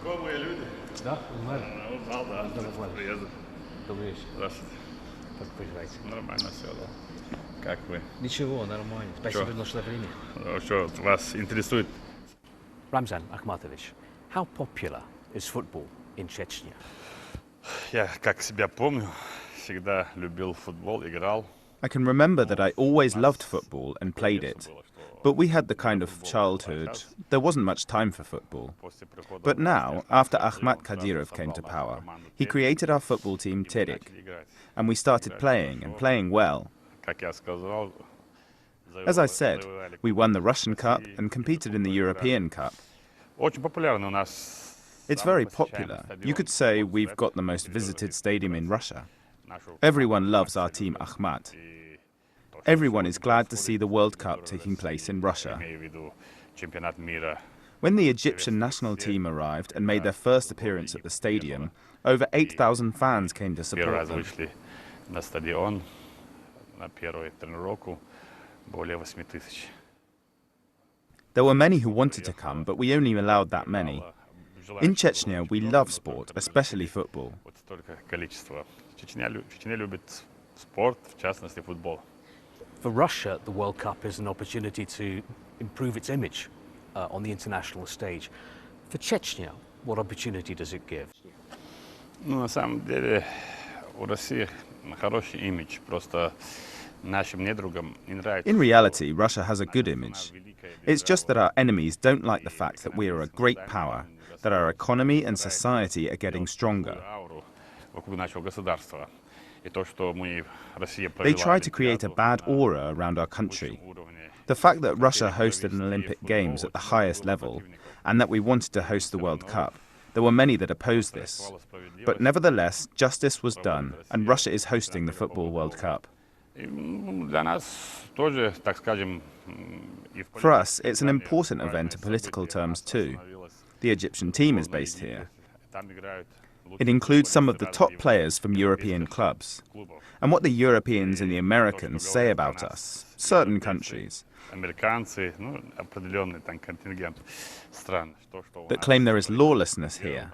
Знакомые люди. Да, узнали? Узнал, да. Приезжал. Добрый вечер. Здравствуйте. Как поживаете? Нормально все, да. Как вы? Ничего, нормально. Спасибо, что нашли время. Что вас интересует? Ramzan Akhmatovich, how popular is football in Chechnya? Я, как себя помню, всегда любил футбол, играл. I can remember that I always loved football and played it. But we had the kind of childhood, there wasn't much time for football. But now, after Akhmat Kadyrov came to power, he created our football team Terik, and we started playing, and playing well. Как я сказал, As I said, we won the Russian Cup and competed in the European Cup. очень популярный у нас. It's very popular. You could say we've got the most visited stadium in Russia. Everyone loves our team Akhmat. Everyone is glad to see the World Cup taking place in Russia. Имею в виду чемпионат мира. When the Egyptian national team arrived and made their first appearance at the stadium, over 8,000 fans came to Первый раз support them. вышли на стадион на первую тренировку более 8 тысяч. There were many who wanted to come, but we only allowed that many. In Chechnya, we love sport, especially football. Вот столько количества. Чечня любит спорт, в частности футбол. For Russia, the World Cup is an opportunity to improve its image on the international stage. For Chechnya, what opportunity does it give? Ну, на самом деле, у России хороший имидж. Просто нашим недругам не нравится. In reality, Russia has a good image. It's just that our enemies don't like the fact that we are a great power, that our economy and society are getting stronger. Вокруг нашего государства. И то, что мы, Россия They провела try to create a Олимпиаду bad на aura around our country. высшем уровне. The fact that Russia hosted an Olympic Games at the highest level, and that we wanted to host the World Cup, there were many that opposed this. But nevertheless, justice was done, and Russia is hosting the Football World Cup. И, для нас тоже, так скажем, и в For us, it's an политике important важное event in political событие. terms too. Остановилась The Egyptian team is based here. Там играют It includes some of the top players from European clubs. клубов. And what the Europeans and the Americans say about us, certain countries, Американцы, ну, определенный там контингент стран. Что у that нас claim there is lawlessness here,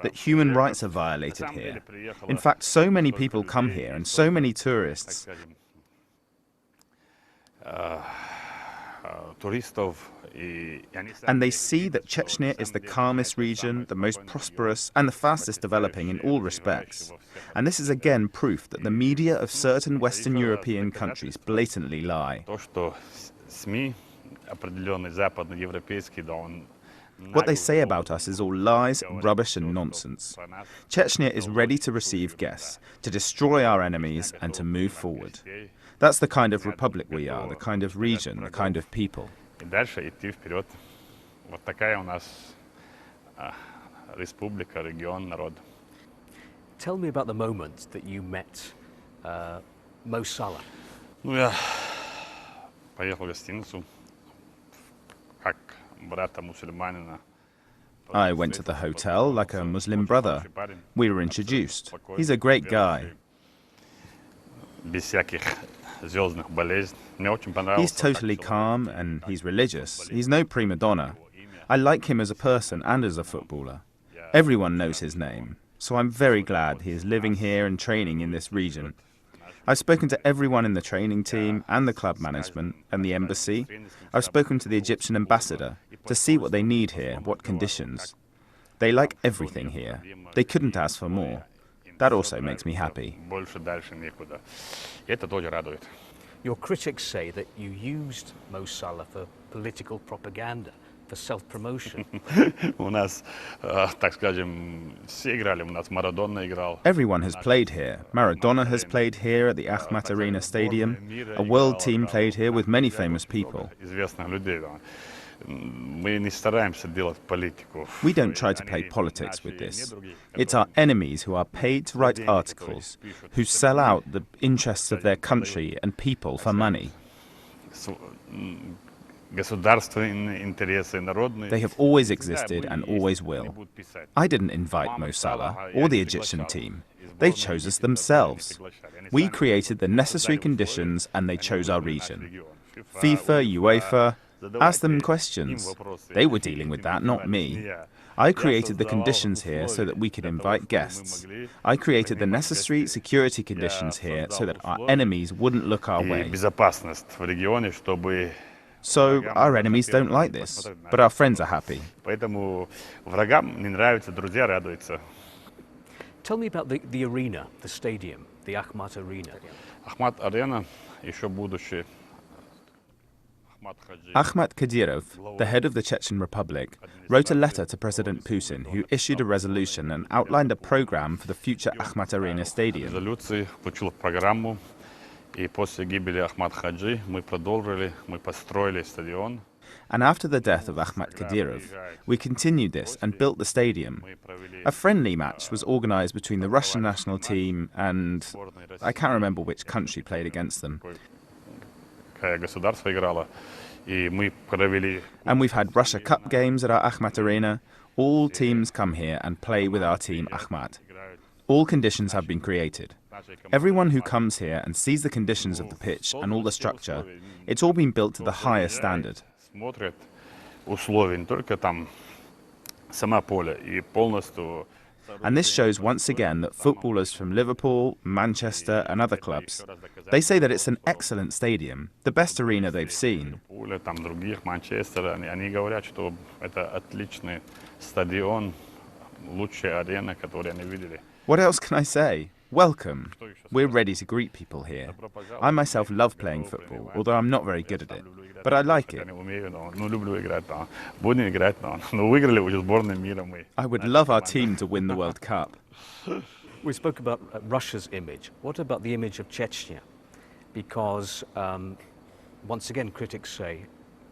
that human rights are violated here. In fact, so many people come here and so many tourists, туристов, и они сами and they see that Chechnya is the calmest region, the most prosperous, and the fastest developing in all respects. And this is again proof that the media of certain Western European countries blatantly lie. То, что СМИ определенный западноевропейский, да, он What they say about us is all lies, rubbish, and nonsense. Chechnya is ready to receive guests, to destroy our enemies, and to move forward. That's the kind of republic we are, the kind of region, the kind of people. и дальше идти вперед. Вот такая у нас республика, регион, народ. Tell me about the moment that you met Mo Salah. Ну, я поехал в гостиницу, как брата мусульманина. I went to the hotel like a Muslim brother. We were introduced. He's a great guy. Без всяких звездных болезней. Мне очень He's понравился. totally calm and he's religious. He's no prima donna. I like him as a person and as a footballer. Everyone knows his name, so I'm very glad he is living here and training in this region. I've spoken to everyone in the training team and the club management and the embassy. I've spoken to the Egyptian ambassador to see what they need here, what conditions. They like everything here. They couldn't ask for more. That also makes me happy. Больше дальше некуда. И это тоже радует. Your critics say that you used Mo Salah for political propaganda, for self-promotion. У нас, так скажем, все играли. У нас Марадона играл. Everyone has played here. Maradona has played here at the Akhmat Arena Stadium. A world team played here with many famous people. Известных людей. Да. Мы не стараемся делать политику. We don't try to play politics with this. It's our enemies who are paid to write articles, who sell out the interests of their country and people for money. Государственные интересы, народные. They have always existed and always will. I didn't invite Mo Salah or the Egyptian team. They chose us themselves. We created the necessary conditions and they chose our region. FIFA, UEFA, Ask them questions. They were dealing with that, not me. I created the conditions here so that we could invite guests. I created the necessary security conditions here so that our enemies wouldn't look our way. So our enemies don't like this, but our friends are happy. Tell me about the arena, the stadium, the Akhmat Arena. Ahmat Kadyrov, the head of the Chechen Republic, wrote a letter to President Putin, who issued a resolution and outlined a program for the future Akhmat Arena stadium. And after the death of Ahmat Kadyrov, we continued this and built the stadium. A friendly match was organized between the Russian national team and I can't remember which country played against them. And we've had Russia Cup games at our Akhmat Arena. All teams come here and play with our team Akhmat. All conditions have been created. Everyone who comes here and sees the conditions of the pitch and all the structure, it's all been built to the highest standard. And this shows once again that footballers from Liverpool, Manchester and other clubs, they say that it's an excellent stadium, the best arena they've seen. What else can I say? Welcome. We're ready to greet people here. I myself love playing football, although I'm not very good at it. But I like it. I would love our team to win the World Cup. We spoke about Russia's image. What about the image of Chechnya? Because, once again, critics say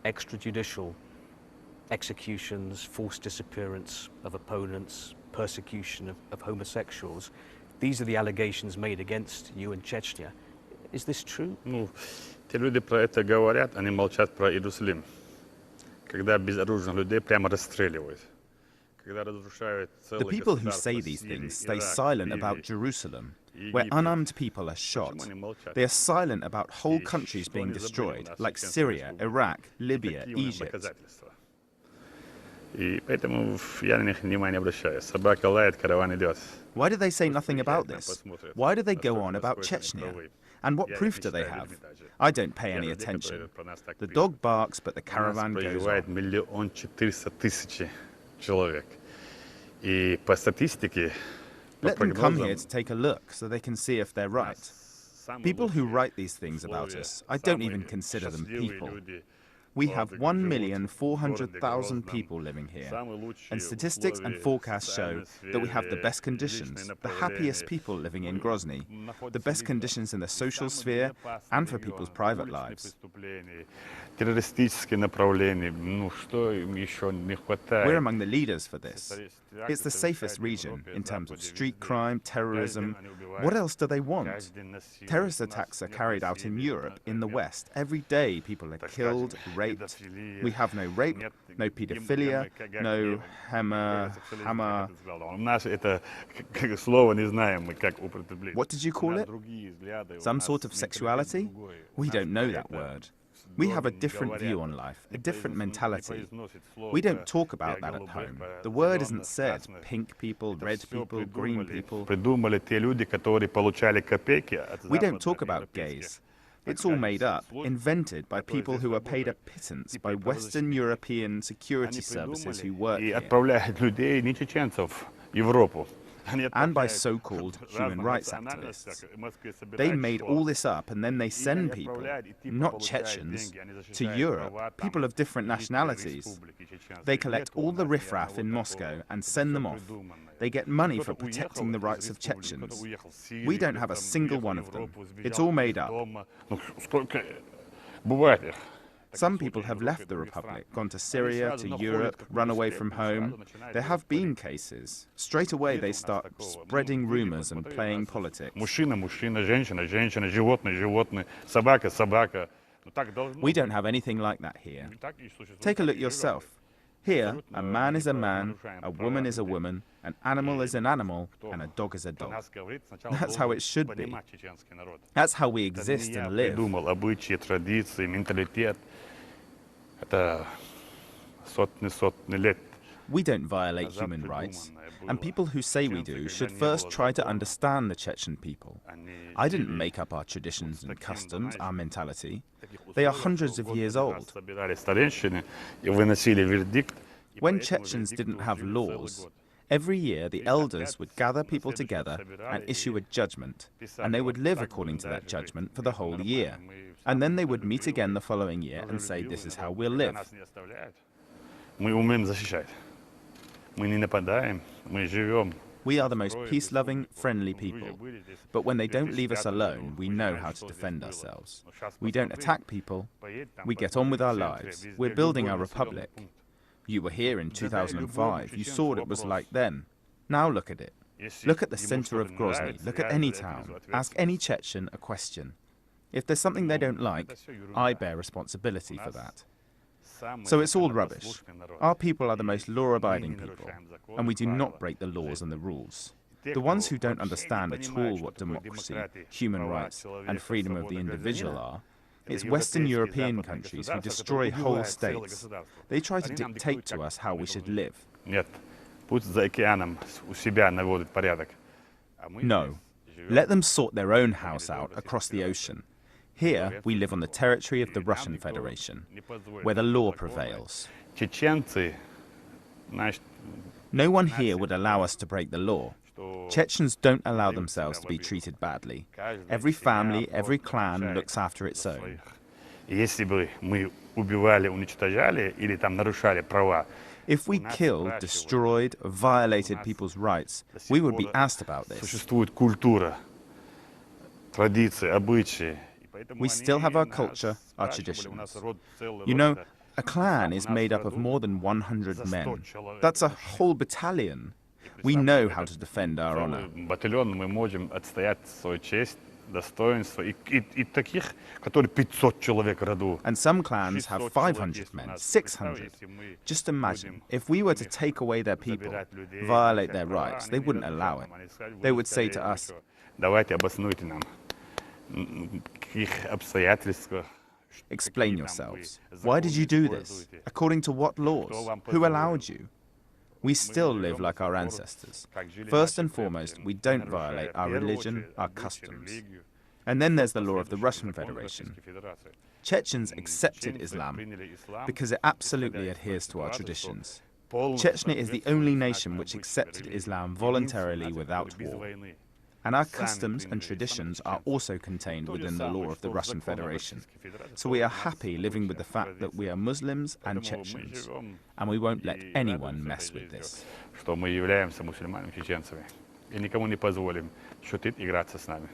extrajudicial executions, forced disappearance of opponents, persecution of homosexuals. These are the allegations made against you in Chechnya. Is this true? Те люди про это говорят, они молчат про Иерусалим. Когда безоружных людей прямо расстреливают. The people who say these things stay silent about Jerusalem, where unarmed people are shot. They are silent about whole countries being destroyed, like Syria, Iraq, Libya, Egypt. Why do they say nothing about this? Why do they go on about Chechnya? And what proof do they have? I don't pay any attention. The dog barks, but the caravan goes on. Let them come here to take a look so they can see if they're right. People who write these things about us, I don't even consider them people. We have 1,400,000 people living here, and statistics and forecasts show that we have the best conditions, the happiest people living in Grozny, the best conditions in the social sphere and for people's private lives. We're among the leaders for this. It's the safest region in terms of street crime, terrorism. What else do they want? Terrorist attacks are carried out in Europe, in the West. Every day people are killed, raped. We have no rape, no pedophilia, no What did you call it? Some sort of sexuality? We don't know that word. We have a different view on life, a different mentality. We don't talk about that at home. The word isn't said. Pink people, red people, green people. We don't talk about gays. It's all made up, invented by people who are paid a pittance by Western European security services who work here. And by so-called human rights activists. They made all this up and then they send people, not Chechens, to Europe, people of different nationalities. They collect all the riffraff in Moscow and send them off. They get money for protecting the rights of Chechens. We don't have a single one of them. It's all made up. Some people have left the Republic, gone to Syria, to Europe, run away from home. There have been cases. Straight away they start spreading rumors and playing politics. We don't have anything like that here. Take a look yourself. Here, a man is a man, a woman is a woman, an animal is an animal, and a dog is a dog. That's how it should be. That's how we exist and live. Это сотни лет. We don't violate human rights, and people who say we do should first try to understand the Chechen people. I didn't make up our traditions and customs, our mentality. They are hundreds of years old. When Chechens didn't have laws, every year the elders would gather people together and issue a judgment, and they would live according to that judgment for the whole year. And then they would meet again the following year and say, this is how we'll live. Мы умеем защищать. Мы не нападаем, мы живем. We are the most peace-loving, friendly people. But when they don't leave us alone, we know how to defend ourselves. We don't attack people. We get on with our lives. We're building our republic. You were here in 2005. You saw what it was like then. Now look at it. Look at the center of Grozny. Look at any town. Ask any Chechen a question. If there's something they don't like, I bear responsibility for that. So it's all rubbish. Our people are the most law-abiding people, and we do not break the laws and the rules. The ones who don't understand at all what democracy, human rights, and freedom of the individual are, it's Western European countries who destroy whole states. They try to dictate to us how we should live. No. Let them sort their own house out across the ocean. Here, we live on the territory of the Russian Federation, where the law prevails. No one here would allow us to break the law. Chechens don't allow themselves to be treated badly. Every family, every clan looks after its own. If we killed, destroyed, violated people's rights, we would be asked about this. We still have our culture, our traditions. You know, a clan is made up of more than 100 men. That's a whole battalion. We know how to defend our honor. And some clans have 500 men, 600. Just imagine, if we were to take away their people, violate their rights, they wouldn't allow it. They would say to us, explain yourselves. Why did you do this? According to what laws? Who allowed you? We still live like our ancestors. First and foremost, we don't violate our religion, our customs. And then there's the law of the Russian Federation. Chechens accepted Islam because it absolutely adheres to our traditions. Chechnya is the only nation which accepted Islam voluntarily without war. And our customs and traditions are also contained within the law of the Russian Federation. So we are happy living with the fact that we are Muslims and Chechens, and we won't let anyone mess with this. Что мы являемся мусульманами чеченцами. И никому не позволим шутить, играться с нами.